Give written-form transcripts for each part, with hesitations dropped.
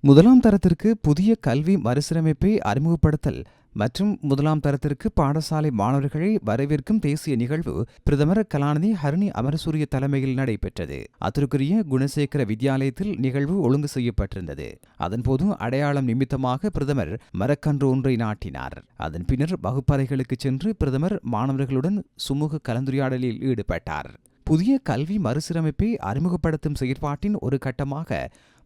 முதலாம் தரத்திற்கு புதிய கல்வி மறுசீரமைப்பை அறிமுகப்படுத்தல் மற்றும் முதலாம் தரத்திற்கு பாடசாலை மாணவர்களை வரவேற்கும் தேசிய நிகழ்வு பிரதமர் கலாநிதி ஹரணி அமரசூரிய தலைமையில் நடைபெற்றது. அதற்குரிய குணசேகர வித்யாலயத்தில் நிகழ்வு ஒழுங்கு செய்யப்பட்டிருந்தது. அதன்போது அடையாளம் நிமித்தமாக பிரதமர் மரக்கன்று ஒன்றை நாட்டினார். அதன் பின்னர் வகுப்பறைகளுக்கு சென்று பிரதமர் மாணவர்களுடன் சுமூக கலந்துரையாடலில் ஈடுபட்டார். புதிய கல்வி மறுசீரமைப்பை அறிமுகப்படுத்தும் செயற்பாட்டின் ஒரு கட்டமாக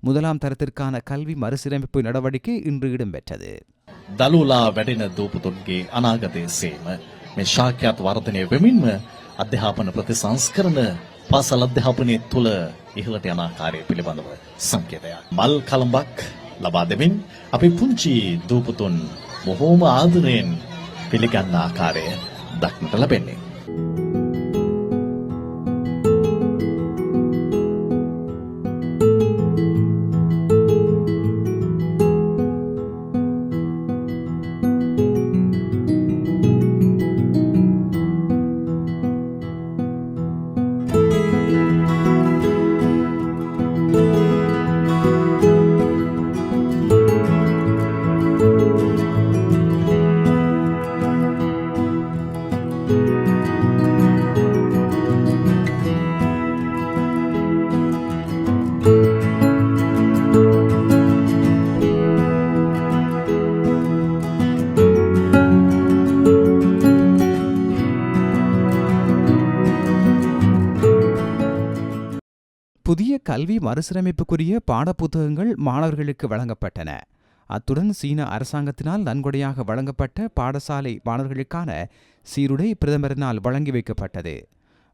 முதலாம் தரத்திற்கான கல்வி மறுசீரமைப்பு நடவடிக்கை இன்று இடம்பெற்றது. දළුලා වැඩෙන දූපතුන්ගේ අනාගතයේ සේම මේ ශාක්‍යත් වර්ධනය වෙමින්ම අධ්‍යාපන ප්‍රතිසංස්කරණ පාසල් අධ්‍යාපනයේ තුල ඉහළට යන ආකාරය පිළිබඳව සංකේතයක්. මල් කලඹක් ලබා දෙමින් අපි පුංචි දූපතුන් බොහෝම ආදරයෙන් පිළිගන්න ආකාරය දක්නට ලැබෙන්නේ. புதிய கல்வி மறுசீரமைப்புக்குரிய பாடப்புத்தகங்கள் மாணவர்களுக்கு வழங்கப்பட்டன. அத்துடன் சீன அரசாங்கத்தினால் நன்கொடையாக வழங்கப்பட்ட பாடசாலை மாணவர்களுக்கான சீருடை பிரதமரினால் வழங்கி வைக்கப்பட்டது.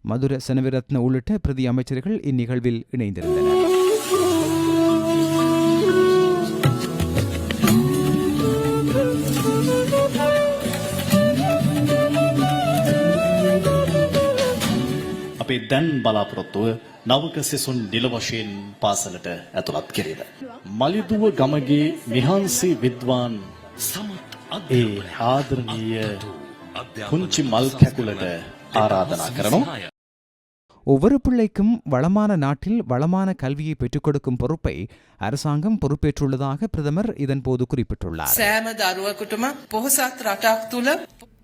மதுர செனவிரத்ன உள்ளிட்ட பிரதி அமைச்சர்கள் இந்நிகழ்வில் இணைந்திருந்தனர். අපේ දැන් බලාපොරොත්තුව නවක සිසුන් නිල වශයෙන් පාසලට ඇතුළත් කිරීම. මලිදුව ගමගේ නිහන්සි විද්වාන් සමත් ඒ ආදරණීය පුංචි මල් කැකුලට ආරාධනා කරනවා. ஒவ்வொரு பிள்ளைக்கும் வளமான நாட்டில் வளமான கல்வியை பெற்றுக் கொடுக்கும் பொறுப்பை அரசாங்கம் பொறுப்பேற்றுள்ளதாக பிரதமர் இதன்போது குறிப்பிட்டுள்ளார்.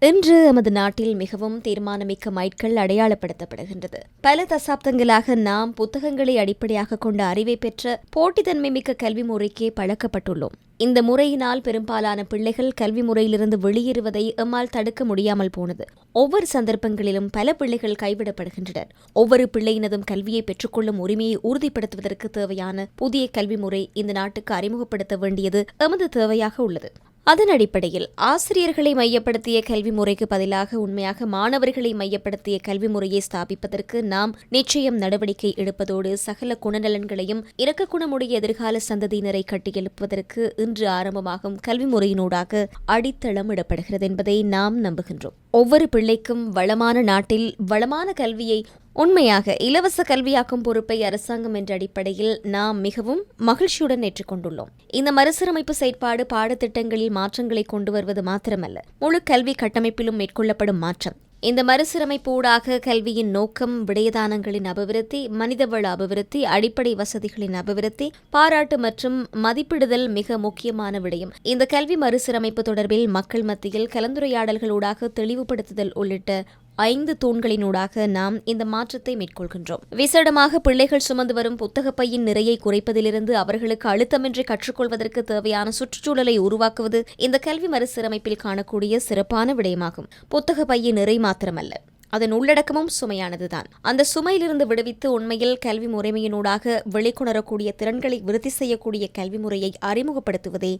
இன்று எமது நாட்டில் மிகவும் தீர்மானமிக்க மைல்கல் அடையாளப்படுத்தப்படுகின்றது. பல தசாப்தங்களாக நாம் புத்தகங்களை அடிப்படையாக கொண்ட அறிவை பெற்ற போட்டித்தன்மை மிக்க கல்வி முறைக்கே பழக்கப்பட்டுள்ளோம். இந்த முறையினால் பெரும்பாலான பிள்ளைகள் கல்வி முறையிலிருந்து வெளியேறுவதை எம்மால் தடுக்க முடியாமல் போனது. ஒவ்வொரு சந்தர்ப்பங்களிலும் பல பிள்ளைகள் கைவிடப்படுகின்றனர். ஒவ்வொரு பிள்ளையினதும் கல்வியை பெற்றுக்கொள்ளும் உரிமையை உறுதிப்படுத்துவதற்கு தேவையான புதிய கல்வி முறை இந்த நாட்டுக்கு அறிமுகப்படுத்த வேண்டியது எமது தேவையாக உள்ளது. அதன் அடிப்படையில் ஆசிரியர்களை மையப்படுத்திய கல்வி முறைக்கு பதிலாக உண்மையாக மாணவர்களை மையப்படுத்திய கல்வி முறையை ஸ்தாபிப்பதற்கு நாம் நிச்சயம் நடவடிக்கை எடுப்பதோடு சகல குணநலன்களையும் இரக்க குணமுடைய எதிர்கால சந்ததியினரை கட்டியெழுப்புவதற்கு இன்று ஆரம்பமாகும் கல்வி முறையினூடாக அடித்தளம் இடப்படுகிறது என்பதை நாம் நம்புகின்றோம். ஒவ்வொரு பிள்ளைக்கும் வளமான நாட்டில் வளமான கல்வியை உண்மையாக இலவச கல்வியாக்கும் பொறுப்பை அரசாங்கம் என்ற அடிப்படையில் நாம் மிகவும் மகிழ்ச்சியுடன் ஏற்றுக்கொண்டுள்ளோம். இந்த மறுசீரமைப்பு செயற்பாடு பாடத்திட்டங்களில் மாற்றங்களை கொண்டு வருவது மாத்திரமல்ல, முழு கல்வி கட்டமைப்பிலும் மேற்கொள்ளப்படும் மாற்றம். இந்த மறுசீரமைப்பு ஊடாக கல்வியின் நோக்கம் விடயதானங்களின் அபிவிருத்தி, மனிதவள அபிவிருத்தி, அடிப்படை வசதிகளின் அபிவிருத்தி, பாராட்டு மற்றும் மதிப்பிடுதல் மிக முக்கியமான விடயம். இந்த கல்வி மறுசீரமைப்பு தொடர்பில் மக்கள் மத்தியில் கலந்துரையாடல்களூடாக தெளிவுபடுத்துதல் உள்ளிட்ட 5 தூண்களினூடாக நாம் இந்த மாற்றத்தை மேற்கொள்கின்றோம். விசேடமாக பிள்ளைகள் சுமந்து வரும் புத்தகப்பையின் நிறையை குறைப்பதிலிருந்து அவர்களுக்கு அழுத்தமின்றி கற்றுக்கொள்வதற்கு தேவையான சுற்றுச்சூழலை உருவாக்குவது இந்த கல்வி மறுசீரமைப்பில் காணக்கூடிய சிறப்பான விடயமாகும். புத்தகப்பையின் நிறை மாத்திரமல்ல, அதன் உள்ளடக்கமும் சுமையானதுதான். அந்த சுமையிலிருந்து விடுவித்து உண்மையில் கல்வி முறைமையினூடாக வெளிக்கொணரக்கூடிய திறன்களை விருத்தி செய்யக்கூடிய கல்வி முறையை அறிமுகப்படுத்துவதே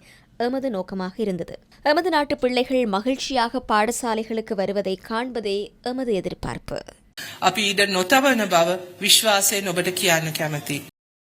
எமது நோக்கமாக இருந்தது. எமது நாட்டு பிள்ளைகள் மகிழ்ச்சியாக பாடசாலைகளுக்கு வருவதை காண்பதே எமது எதிர்பார்ப்பு. අපි ඉඩ නොතබන බව විශ්වාසයෙන් ඔබට කියන්න කැමැතියි.